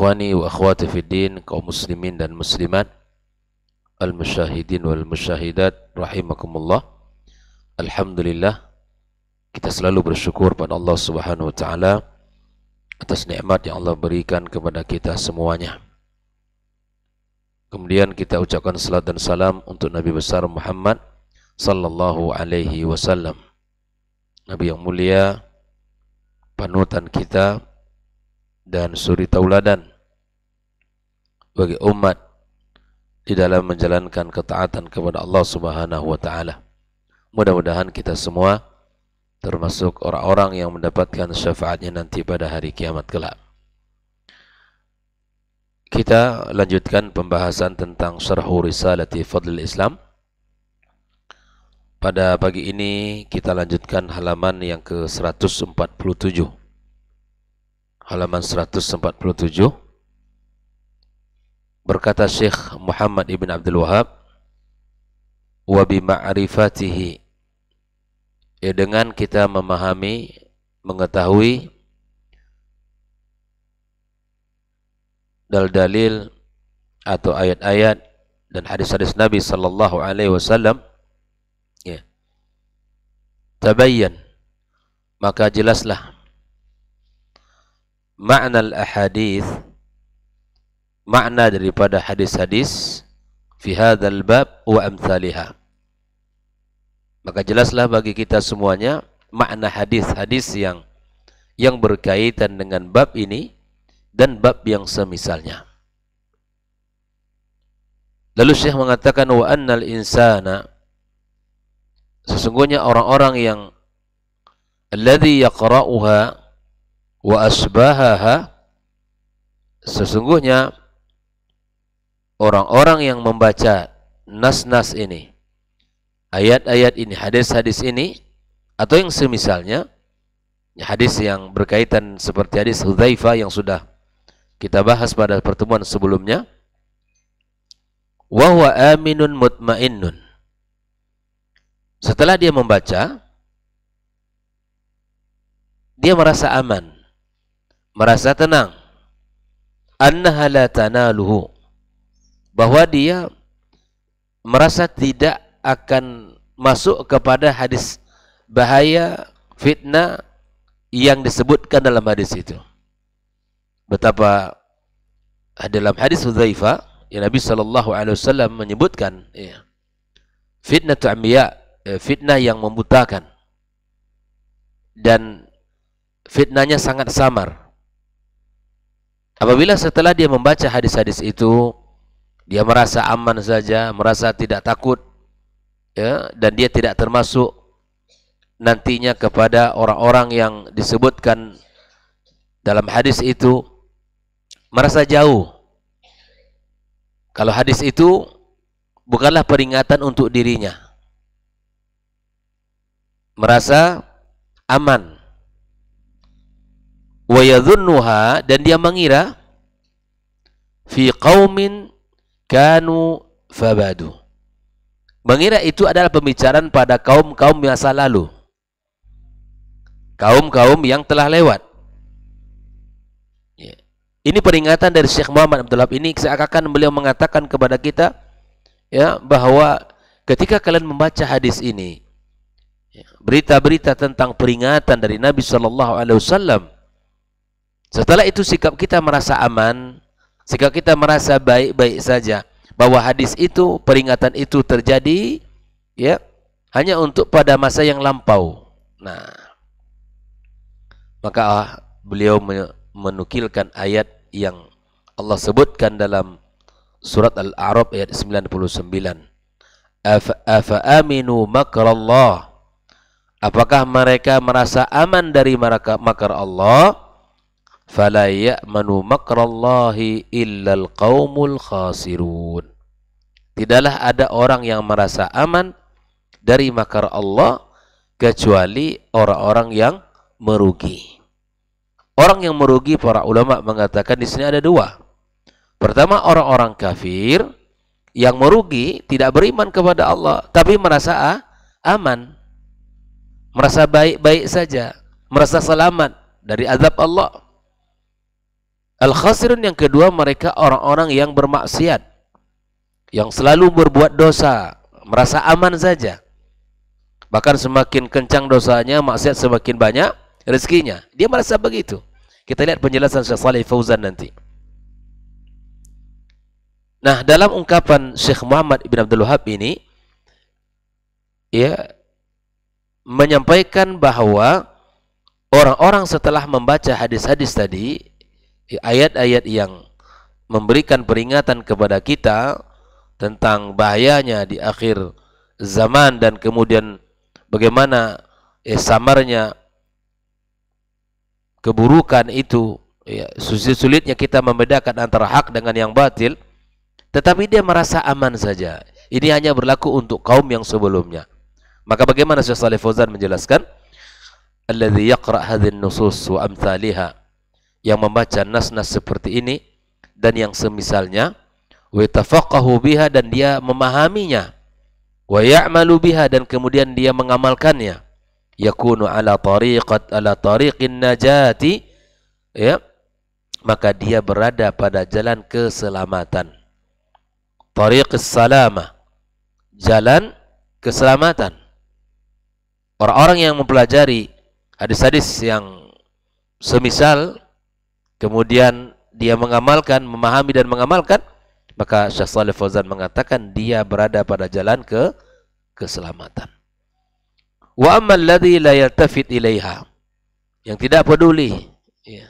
Ikhwani wa akhwati fid din, kaum muslimin dan muslimat, al-musyahidin wal musyahidat rahimakumullah. Alhamdulillah, kita selalu bersyukur pada Allah Subhanahu wa taala atas nikmat yang Allah berikan kepada kita semuanya. Kemudian kita ucapkan salat dan salam untuk Nabi besar Muhammad sallallahu alaihi wasallam, Nabi yang mulia, panutan kita dan suri tauladan bagi umat di dalam menjalankan ketaatan kepada Allah Subhanahu wa taala. Mudah-mudahan kita semua termasuk orang-orang yang mendapatkan syafaatnya nanti pada hari kiamat kelak. Kita lanjutkan pembahasan tentang Syarhu Risalati Fadlil Islam. Pada pagi ini kita lanjutkan halaman yang ke-147. Halaman 147. Berkata Syekh Muhammad ibn Abdul Wahab, wa bima'rifatihi, dengan kita memahami, mengetahui dalil-dalil atau ayat-ayat dan hadis-hadis Nabi sallallahu alaihi wasallam, ya, tabayyan, maka jelaslah makna al-ahadith, makna daripada hadis-hadis fi hadzal bab wa amsalihah. Maka jelaslah bagi kita semuanya makna hadis-hadis yang berkaitan dengan bab ini dan bab yang semisalnya. Lalu Syekh mengatakan wa annal insana, sesungguhnya orang-orang yang alladzi yaqra'uha wa asbahaha, sesungguhnya orang-orang yang membaca nas-nas ini, ayat-ayat ini, hadis-hadis ini, atau yang semisalnya, hadis yang berkaitan seperti hadis Hudzaifah yang sudah kita bahas pada pertemuan sebelumnya, wa huwa aminun mutmainnun, setelah dia membaca, dia merasa aman, merasa tenang, annaha la tanaluhu, bahwa dia merasa tidak akan masuk kepada hadis bahaya, fitnah yang disebutkan dalam hadis itu. Betapa dalam hadis Hudzaifah yang Nabi sallallahu alaihi wasallam menyebutkan, ya, fitnatu amya, fitnah yang membutakan, dan fitnahnya sangat samar. Apabila setelah dia membaca hadis-hadis itu, dia merasa aman saja, merasa tidak takut, ya, dan dia tidak termasuk nantinya kepada orang-orang yang disebutkan dalam hadis itu, merasa jauh. Kalau hadis itu bukanlah peringatan untuk dirinya, merasa aman. Wa yadhunnuha, dan dia mengira fi qaumin kanu fabadu, mengira itu adalah pembicaraan pada kaum-kaum masa lalu, kaum-kaum yang telah lewat. Ya. Ini peringatan dari Syekh Muhammad Abdul Wahab. Ini seakan-akan beliau mengatakan kepada kita, ya, bahwa ketika kalian membaca hadis ini, ya, berita-berita tentang peringatan dari Nabi Shallallahu Alaihi Wasallam, setelah itu sikap kita merasa aman, sikap kita merasa baik-baik saja, bahwa hadis itu, peringatan itu terjadi, ya, hanya untuk pada masa yang lampau. Nah, maka beliau menukilkan ayat yang Allah sebutkan dalam surat Al-A'raf ayat 99. Afa aminu makrallah, apakah mereka merasa aman dari makar Allah? Fala ya'manu makrallahi illal qaumul khasirun, tidaklah ada orang yang merasa aman dari makar Allah kecuali orang-orang yang merugi. Orang yang merugi, para ulama mengatakan di sini ada dua. Pertama, orang-orang kafir yang merugi, tidak beriman kepada Allah, tapi merasa aman, merasa baik-baik saja, merasa selamat dari azab Allah. Al-khasirun yang kedua, mereka orang-orang yang bermaksiat, yang selalu berbuat dosa, merasa aman saja. Bahkan semakin kencang dosanya, maksiat semakin banyak rezekinya. Dia merasa begitu. Kita lihat penjelasan Syekh Shalih Fauzan nanti. Nah, dalam ungkapan Syekh Muhammad Ibn Abdul Wahab ini, ya, menyampaikan bahwa orang-orang setelah membaca hadis-hadis tadi, ayat-ayat yang memberikan peringatan kepada kita tentang bahayanya di akhir zaman dan kemudian bagaimana samarnya keburukan itu, ya, sulit-sulitnya kita membedakan antara hak dengan yang batil, tetapi dia merasa aman saja. Ini hanya berlaku untuk kaum yang sebelumnya. Maka bagaimana Syekh Shalih Fauzan menjelaskan? Alladzi yaqra' hadhihi an-nusus wa amthaliha, yang membaca nas-nas seperti ini dan yang semisalnya, wa yatafaqahu biha, dan dia memahaminya, wa ya'malu biha, dan kemudian dia mengamalkannya, yakunu ala tariqin najati, ya, maka dia berada pada jalan keselamatan. Tariqis salamah, jalan keselamatan. Orang-orang yang mempelajari hadis-hadis yang semisal, kemudian dia mengamalkan, memahami dan mengamalkan, maka Syekh Shalih Fauzan mengatakan dia berada pada jalan keselamatan. Wa ammal ladzi la yaltafit ilaiha, yang tidak peduli, ya,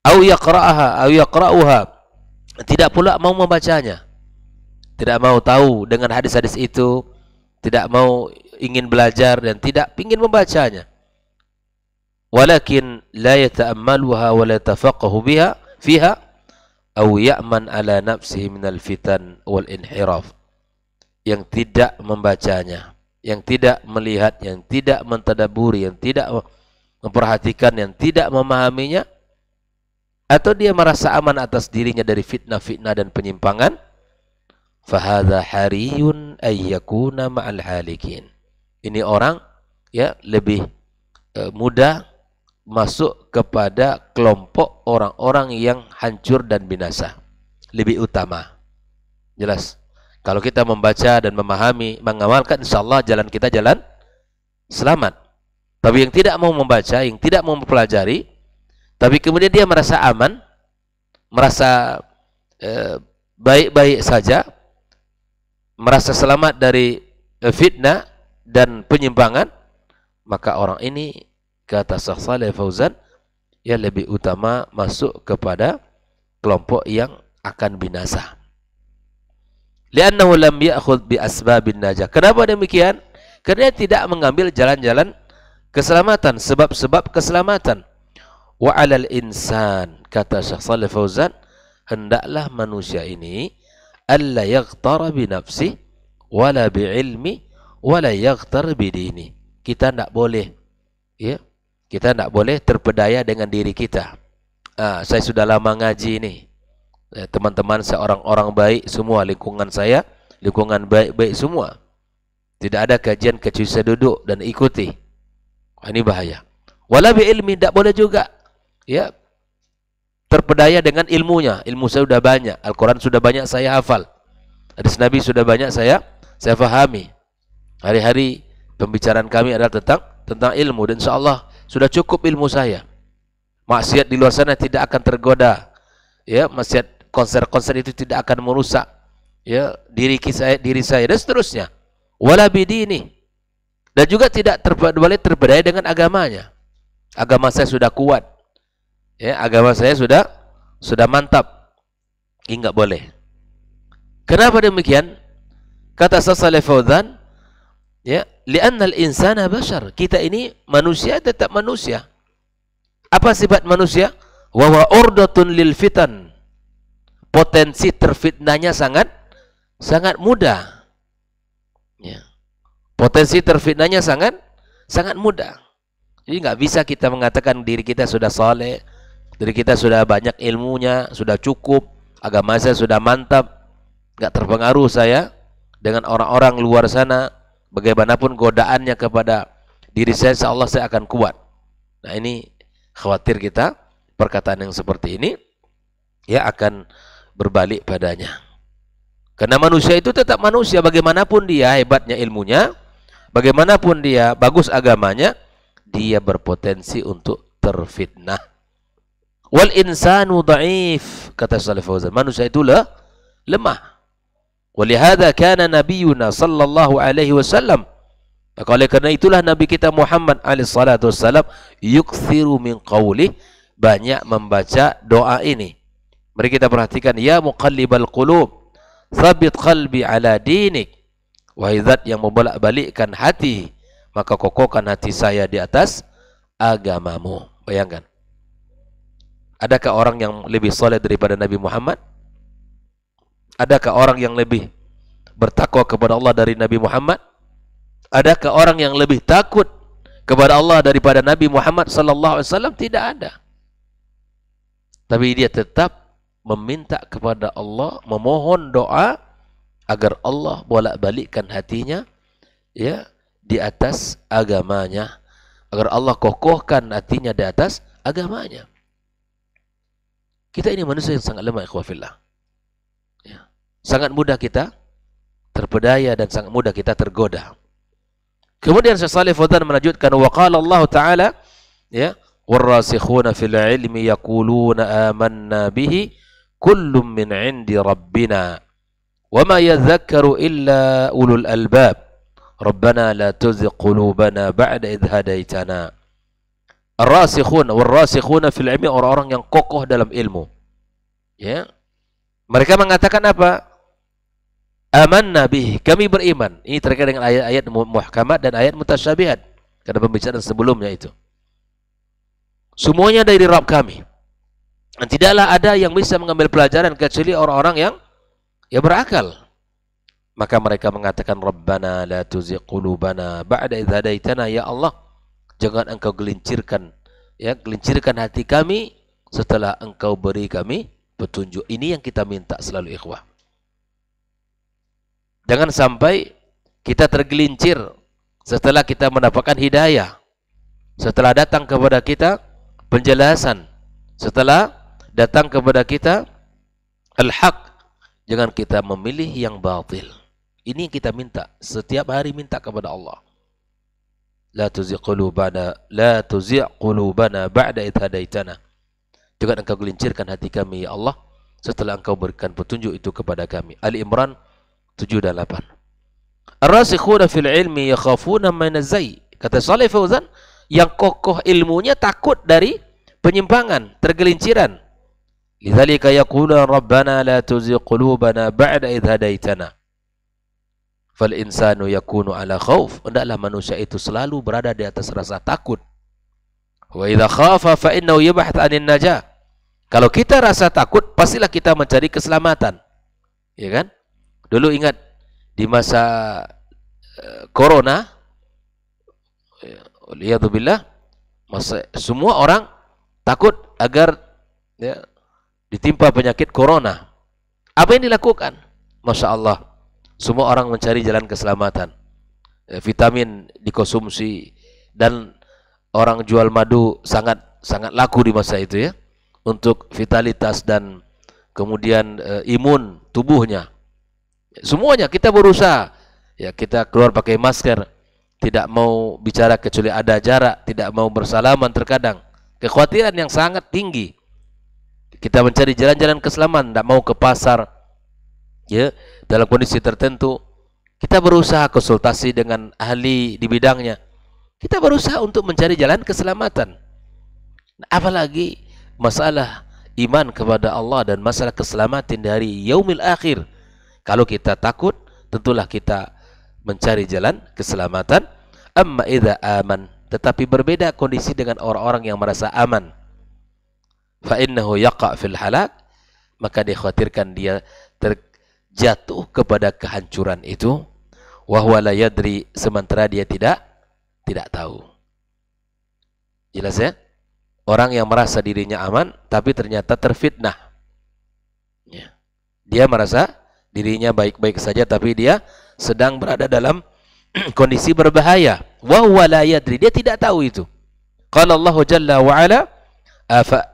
au yaqra'uha, tidak pula mau membacanya, tidak mau tahu dengan hadis-hadis itu, tidak mau ingin belajar dan tidak ingin membacanya. Walakin la yata'ammaluha wa la yatafaqahu biha fiha aw ya'man ala nafsihi minal fitan wal inhiraf. Yang tidak membacanya, yang tidak melihat, yang tidak mentadaburi, yang tidak memperhatikan, yang tidak memahaminya, atau dia merasa aman atas dirinya dari fitnah-fitnah dan penyimpangan, fahadha hariyun ayyakuna ma'al halikin. Ini orang, ya, lebih mudah masuk kepada kelompok orang-orang yang hancur dan binasa, lebih utama. Jelas, kalau kita membaca dan memahami, mengamalkan, insyaallah jalan kita jalan selamat. Tapi yang tidak mau membaca, yang tidak mau mempelajari, tapi kemudian dia merasa aman, merasa baik-baik saja, merasa selamat dari fitnah dan penyimpangan, maka orang ini, kata Syekh Shalih Fauzan, ya, lebih utama masuk kepada kelompok yang akan binasa. Li'annahu lam ya'khudh bi asbabin najah. Kenapa demikian? Karena tidak mengambil jalan-jalan keselamatan, sebab-sebab keselamatan. Wa 'alal insan, kata Syekh Shalih Fauzan, hendaklah manusia ini alla yaghtara bi nafsi wala bi ilmi wala yaghtar bi dini. Kita tidak boleh, ya, kita tidak boleh terpedaya dengan diri kita. Saya sudah lama ngaji ini, teman-teman saya orang-orang baik semua, lingkungan saya lingkungan baik-baik semua, tidak ada kajian kecuali saya duduk dan ikuti. Ini bahaya. Wala bi ilmi, tidak boleh juga, ya, terpedaya dengan ilmunya. Ilmu saya sudah banyak, Al-Quran sudah banyak saya hafal, hadis Nabi sudah banyak saya fahami. Hari-hari pembicaraan kami adalah tentang ilmu, dan insyaallah sudah cukup ilmu saya. Maksiat di luar sana tidak akan tergoda, ya, maksiat konser-konser itu tidak akan merusak, ya, diri saya dan seterusnya. Wala bidini, dan juga tidak boleh terpedaya dengan agamanya. Agama saya sudah kuat, ya, agama saya sudah mantap, ini enggak boleh. Kenapa demikian? Kata Syekh Shalih Fauzan, ya, li'annal insana bashar, kita ini manusia, tetap manusia. Apa sifat manusia? Wa huwa urdatun lil fitan, potensi terfitnahnya sangat mudah, ya. Potensi terfitnahnya sangat mudah. Jadi nggak bisa kita mengatakan diri kita sudah saleh, diri kita sudah banyak ilmunya, sudah cukup, agama saya sudah mantap, nggak terpengaruh saya dengan orang-orang luar sana. Bagaimanapun godaannya kepada diri saya, insyaallah saya akan kuat. Nah, ini khawatir kita perkataan yang seperti ini, ya akan berbalik padanya. Karena manusia itu tetap manusia, bagaimanapun dia hebatnya ilmunya, bagaimanapun dia bagus agamanya, dia berpotensi untuk terfitnah. Wal insanu dhaif, kata Shalih Fauzan, manusia itu lemah. Walihada kana nabiyuna sallallahu alaihi wasallam, maka oleh karena itulah Nabi kita Muhammad alaihi salatu wassalam yukthiru min qawlih, banyak membaca doa ini. Mari kita perhatikan, ya muqallibal qulub tsabbit qalbi ala dinik, wahai zat yang membolak-balikkan hati, maka kokohkan hati saya di atas agamamu. Bayangkan, adakah orang yang lebih soleh daripada Nabi Muhammad? Adakah orang yang lebih bertakwa kepada Allah dari Nabi Muhammad? Adakah orang yang lebih takut kepada Allah daripada Nabi Muhammad sallallahu alaihi wasallam? Tidak ada. Tapi dia tetap meminta kepada Allah, memohon doa agar Allah bolak-balikkan hatinya, ya, di atas agamanya, agar Allah kokohkan hatinya di atas agamanya. Kita ini manusia yang sangat lemah, ikhwah fillah. Ya. Sangat mudah kita terpedaya dan sangat mudah kita tergoda. Kemudian Syekh Shalih Fauzan melanjutkan, wa qala Allah Ta'ala, ya, warrasikhuna fil ilmi yaquluna amanna bihi kullum min 'indi rabbina wa ma yadhakkaru illa ulul albab rabbana la tuzigh qulubana ba'da idh hadaitana. Ar-rasikhuna warrasikhuna fil ilmi, orang-orang yang kokoh dalam ilmu, ya, mereka mengatakan apa? Amanna bih, kami beriman. Ini terkait dengan ayat-ayat muhkamat dan ayat mutasyabihat, karena pembicaraan sebelumnya itu. Semuanya dari Rabb kami. Dan tidaklah ada yang bisa mengambil pelajaran kecuali orang-orang yang berakal. Maka mereka mengatakan, Rabbana la tuzigh qulubana ba'da idh hadaitana, ya Allah, jangan engkau gelincirkan hati kami setelah engkau beri kami petunjuk. Ini yang kita minta selalu, ikhwah. Jangan sampai kita tergelincir setelah kita mendapatkan hidayah, setelah datang kepada kita penjelasan, setelah datang kepada kita al-haq, jangan kita memilih yang batil. Ini yang kita minta, setiap hari minta kepada Allah. La tuzigh qulubana ba'da idh hadaitana. Jangan engkau gelincirkan hati kami, ya Allah, setelah engkau berikan petunjuk itu kepada kami. Ali Imran 7 dan 8. Ar-rasikhuna fil ilmi yakhafuna min az-zay. Kata Shalih Fauzan, yang kokoh ilmunya takut dari penyimpangan, tergelinciran. Lidzalika yaquluna rabbana la tuzigh qulubana ba'da idh hadaitana. Fal insanu yakunu ala khauf. Hendaklah manusia itu selalu berada di atas rasa takut. Wa idza khafa fa innahu yabhath 'anil najah. Kalau kita rasa takut, pastilah kita mencari keselamatan. Ya kan? Dulu ingat di masa corona, waliyadzubillah, masa semua orang takut agar, ya, ditimpa penyakit corona. Apa yang dilakukan? Masya Allah, semua orang mencari jalan keselamatan. Vitamin dikonsumsi, dan orang jual madu sangat laku di masa itu, ya, untuk vitalitas dan kemudian imun tubuhnya. Semuanya kita berusaha, ya, kita keluar pakai masker, tidak mau bicara kecuali ada jarak, tidak mau bersalaman terkadang. Kekhawatiran yang sangat tinggi. Kita mencari jalan-jalan keselamatan, tidak mau ke pasar, ya, dalam kondisi tertentu. Kita berusaha konsultasi dengan ahli di bidangnya. Kita berusaha untuk mencari jalan keselamatan. Apalagi masalah iman kepada Allah dan masalah keselamatan dari yaumil akhir. Kalau kita takut, tentulah kita mencari jalan keselamatan. Amma idza aman, tetapi berbeda kondisi dengan orang-orang yang merasa aman. Fa innahu yaqa' fil halak, maka dikhawatirkan dia terjatuh kepada kehancuran itu. Wa huwa la yadri, sementara dia tidak tahu. Jelas, ya? Orang yang merasa dirinya aman tapi ternyata terfitnah. Ya. Dia merasa dirinya baik-baik saja, tapi dia sedang berada dalam kondisi berbahaya. Wa huwa la yadri, dia tidak tahu itu. Qala Allah Jalla wa Ala,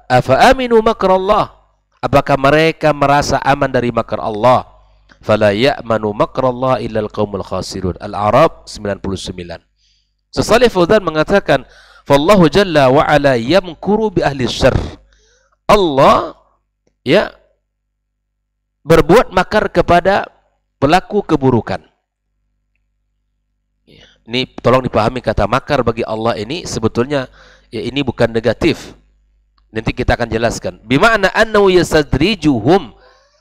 afa aminu makrallah, apakah mereka merasa aman dari makar Allah? Fala ya'manu makrallah illa al-qaumul khasirun. Al-A'raf 99. Salih Fauzan mengatakan, fallahu jalla wa ala yamkuru bi ahli syarr. Allah ya berbuat makar kepada pelaku keburukan. Ini tolong dipahami, kata makar bagi Allah ini sebetulnya ya ini bukan negatif. Nanti kita akan jelaskan. Bima'na annahu yastadrijuhum.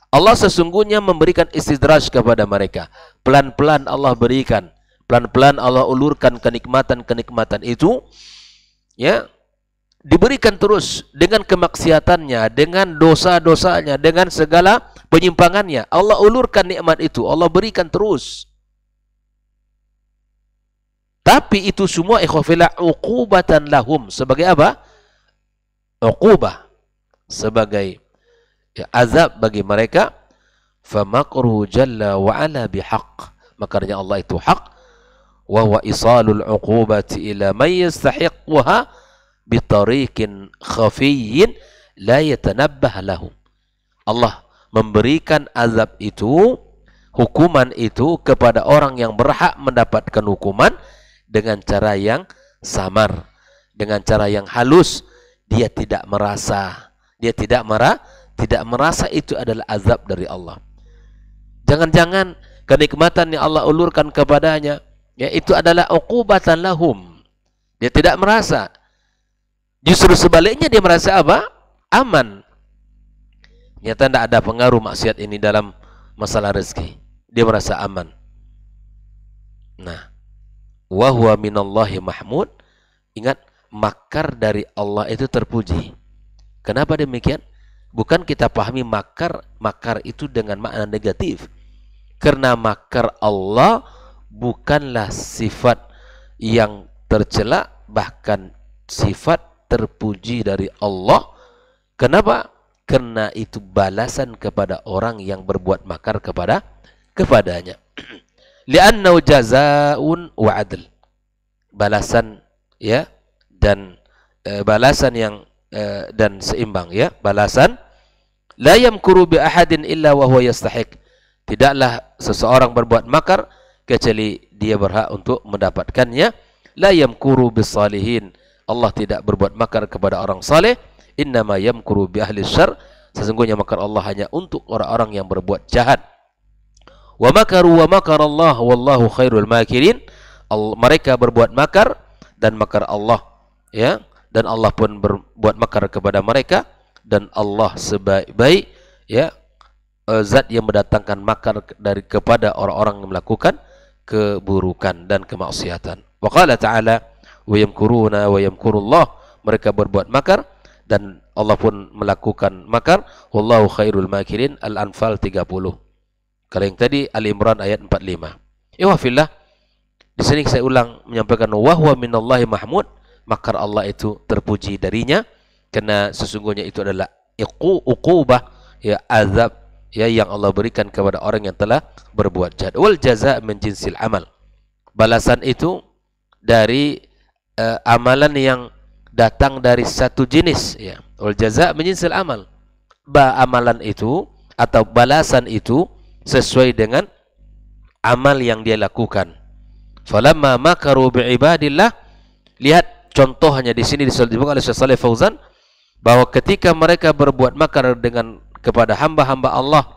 Allah sesungguhnya memberikan istidraj kepada mereka. Pelan-pelan Allah berikan. Pelan-pelan Allah ulurkan kenikmatan-kenikmatan itu. Ya, diberikan terus dengan kemaksiatannya, dengan dosa-dosanya, dengan segala penyimpangannya. Allah ulurkan nikmat itu. Allah berikan terus. Tapi itu semua ikhwafillah uqubatan lahum. Sebagai apa? Uqubah. Sebagai ya, azab bagi mereka. Famakruhu jalla wa ala bihaq. Makarnya Allah itu hak. Wa huwa isalul uqubati ila man yastahiqquha bitariqin khafiyyin la yatanabbah lahum. Allah memberikan azab itu, hukuman itu kepada orang yang berhak mendapatkan hukuman dengan cara yang samar, dengan cara yang halus. Dia tidak merasa, tidak merasa itu adalah azab dari Allah. Jangan-jangan kenikmatan yang Allah ulurkan kepadanya, ya itu adalah uqubatan lahum. Dia tidak merasa. Justru sebaliknya dia merasa apa? Aman. Nyata tidak ada pengaruh maksiat ini dalam masalah rezeki. Dia merasa aman. Nah, wa huwa minallahi mahmud. Ingat, makar dari Allah itu terpuji. Kenapa demikian? Bukan kita pahami makar itu dengan makna negatif. Karena makar Allah bukanlah sifat yang tercela, bahkan sifat terpuji dari Allah. Kenapa? Karena itu balasan kepada orang yang berbuat makar kepadanya. Li'annahu jazaa'un wa 'adl. Balasan ya, dan balasan yang dan seimbang ya, balasan. La yamkuru bi ahadin illa wa huwa yastahiq. Tidaklah seseorang berbuat makar kecuali dia berhak untuk mendapatkannya. La yamkuru bis salihin. Allah tidak berbuat makar kepada orang saleh. Innama yamkuru bi ahli syarr. Sesungguhnya makar Allah hanya untuk orang-orang yang berbuat jahat. Wa makaru wa makar Allah wallahu khairul makirin. Mereka berbuat makar dan makar Allah ya, dan Allah pun berbuat makar kepada mereka, dan Allah sebaik-baik ya zat yang mendatangkan makar kepada orang-orang yang melakukan keburukan dan kemaksiatan. Wa qala ta'ala wa yamkuruna wa yamkurullah. Mereka berbuat makar dan Allah pun melakukan makar. Wallahu khairul makirin. Al-Anfal 30. Kalau yang tadi Al-Imran ayat 45. Ihwafillah, di sini saya ulang menyampaikan wa huwa minallahi mahmud. Makar Allah itu terpuji darinya, karena sesungguhnya itu adalah uqubah ya, azab ya yang Allah berikan kepada orang yang telah berbuat jahat. Wal jazaa' min jinsil amal. Balasan itu dari amalan yang datang dari satu jenis ya. Wal jazaa' min jinsil amal. Amalan itu atau balasan itu sesuai dengan amal yang dia lakukan. Falamma makaru bi'ibadillah. Lihat contohnya di sini disebutkan oleh Syekh Saleh Fauzan bahwa ketika mereka berbuat makar dengan kepada hamba-hamba Allah.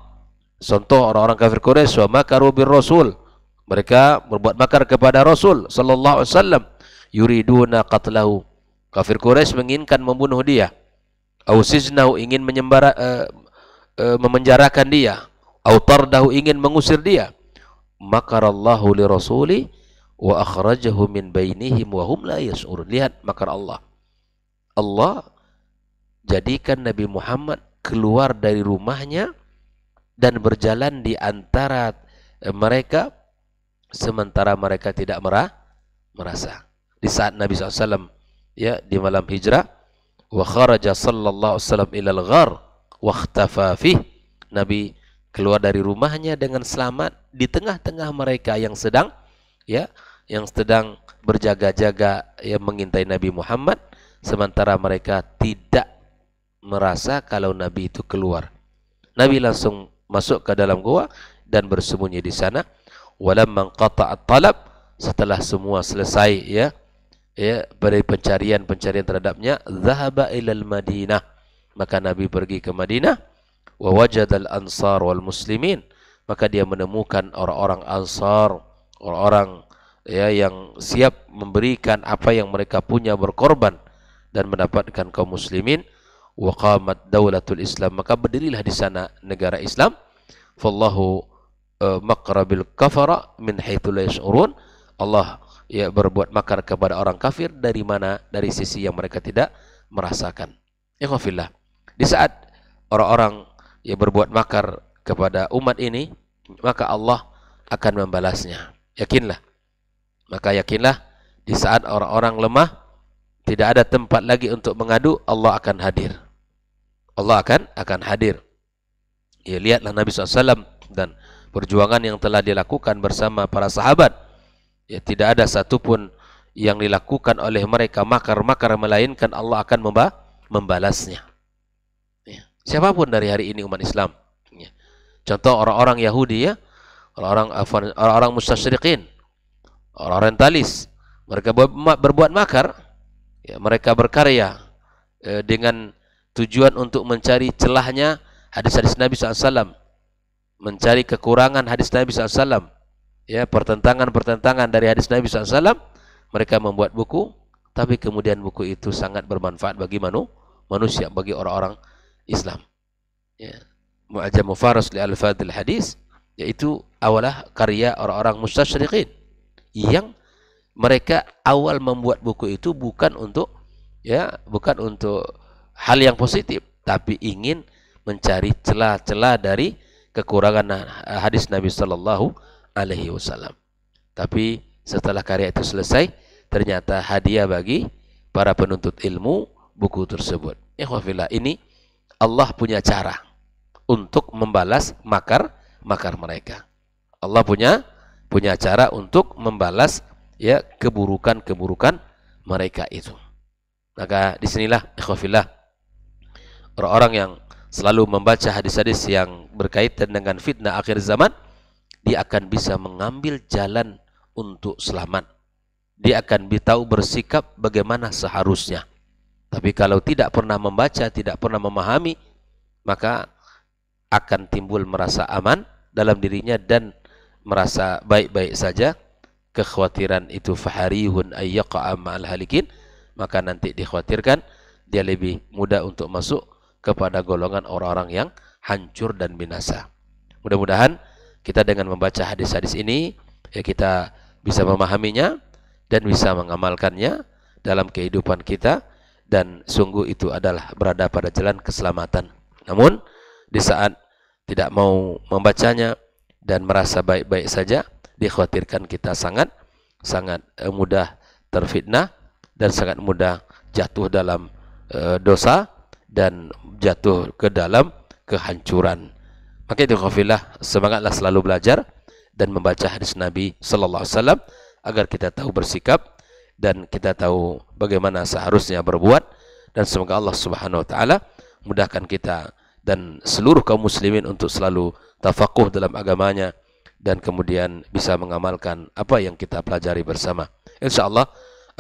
Contoh orang-orang kafir Quraisy, wa makaru bir rasul. Mereka berbuat makar kepada Rasul sallallahu alaihi wasallam. Yuriduna qatlahu. Kafir Quraisy menginginkan membunuh dia. Au sijnahu, ingin memenjarakan dia. Au tardahu, ingin mengusir dia. Makarallahu li rasuli wa akhrajahu min bainihim wa hum la yash'urun. Lihat makar Allah. Allah jadikan Nabi Muhammad keluar dari rumahnya dan berjalan di antara mereka sementara mereka tidak merasa. Di saat Nabi SAW ya di malam hijrah, wa kharaja sallallahu alaihi wasallam ilal ghar wa ikhtafa fih. Nabi keluar dari rumahnya dengan selamat di tengah-tengah mereka yang sedang berjaga-jaga yang mengintai Nabi Muhammad, sementara mereka tidak merasa kalau Nabi itu keluar. Nabi langsung masuk ke dalam gua dan bersembunyi di sana. Walamma qata'at talab, setelah semua selesai ya dari pencarian terhadapnya, zahaba ilal Madinah, maka Nabi pergi ke Madinah. Wa wajadal ansar wal muslimin, maka dia menemukan orang-orang Ansar, orang-orang ya yang siap memberikan apa yang mereka punya, berkorban dan mendapatkan kaum muslimin. Wa qamat daulatul Islam, maka berdirilah di sana negara Islam. Fallahu maqrabil kafara min haitsu la yash'urun, Allah ya berbuat makar kepada orang kafir dari mana, dari sisi yang mereka tidak merasakan. Ikhwafillah, di saat orang-orang ya berbuat makar kepada umat ini, maka Allah akan membalasnya. Yakinlah. Maka yakinlah, di saat orang-orang lemah, tidak ada tempat lagi untuk mengadu, Allah akan hadir. Allah akan hadir. Ya, lihatlah Nabi SAW dan perjuangan yang telah dilakukan bersama para sahabat. Ya, tidak ada satupun yang dilakukan oleh mereka makar-makar, melainkan Allah akan membalasnya. Ya. Siapapun dari hari ini umat Islam. Ya. Contoh orang-orang Yahudi ya, orang-orang mustasyriqin, orang orientalis, mereka berbuat makar, ya, mereka berkarya dengan tujuan untuk mencari celahnya hadis-hadis Nabi SAW, mencari kekurangan hadis Nabi SAW, ya, pertentangan dari hadis Nabi SAW. Mereka membuat buku, tapi kemudian buku itu sangat bermanfaat bagi manusia, bagi orang-orang Islam. Ya. Mu'jam Faras li al-Fadil Hadis, yaitu awalah karya orang-orang mustasyriqin yang mereka awal membuat buku itu bukan untuk hal yang positif, tapi ingin mencari celah-celah dari kekurangan hadis Nabi Sallallahu Alaihi Wasallam. Tapi setelah karya itu selesai, ternyata hadiah bagi para penuntut ilmu buku tersebut. Ikhwafillah, ini Allah punya cara untuk membalas makar mereka. Allah punya cara untuk membalas ya keburukan mereka itu. Maka disinilah ikhwafillah, orang-orang yang selalu membaca hadis-hadis yang berkaitan dengan fitnah akhir zaman, dia akan bisa mengambil jalan untuk selamat. Dia akan tahu bersikap bagaimana seharusnya. Tapi kalau tidak pernah membaca, tidak pernah memahami, maka akan timbul merasa aman dalam dirinya dan merasa baik-baik saja. Kekhawatiran itu faharihun ayyaqa'a ma'al halikin, maka nanti dikhawatirkan dia lebih mudah untuk masuk kepada golongan orang-orang yang hancur dan binasa. Mudah-mudahan kita dengan membaca hadis-hadis ini, ya, kita bisa memahaminya dan bisa mengamalkannya dalam kehidupan kita, dan sungguh itu adalah berada pada jalan keselamatan. Namun di saat tidak mau membacanya dan merasa baik-baik saja, dikhawatirkan kita sangat mudah terfitnah dan sangat mudah jatuh dalam dosa dan jatuh ke dalam kehancuran. Maka itu khafillah, semangatlah selalu belajar dan membaca hadis Nabi sallallahu alaihi wasallam agar kita tahu bersikap dan kita tahu bagaimana seharusnya berbuat, dan semoga Allah Subhanahu wa taala mudahkan kita dan seluruh kaum muslimin untuk selalu tafaqquh dalam agamanya dan kemudian bisa mengamalkan apa yang kita pelajari bersama. Insyaallah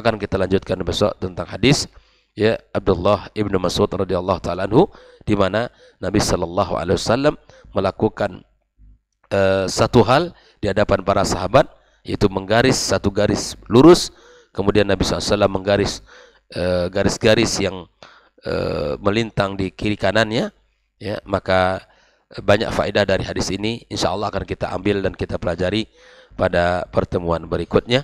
akan kita lanjutkan besok tentang hadis ya Abdullah ibnu Mas'ud radhiyallahu taala anhu, di mana Nabi sallallahu alaihi wasallam melakukan satu hal di hadapan para sahabat, yaitu menggaris satu garis lurus, kemudian Nabi SAW menggaris garis-garis yang melintang di kiri kanannya, ya. Maka banyak faedah dari hadis ini, insyaallah akan kita ambil dan kita pelajari pada pertemuan berikutnya.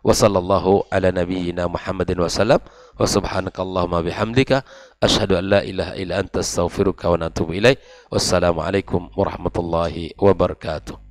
Wa sallallahu ala nabiyyina Muhammadin wa sallam, wa subhanakallahumma bihamdika asyhadu an la ilaha illa anta astaghfiruka wa atubu ilaik. Wassalamu alaikum warahmatullahi wabarakatuh.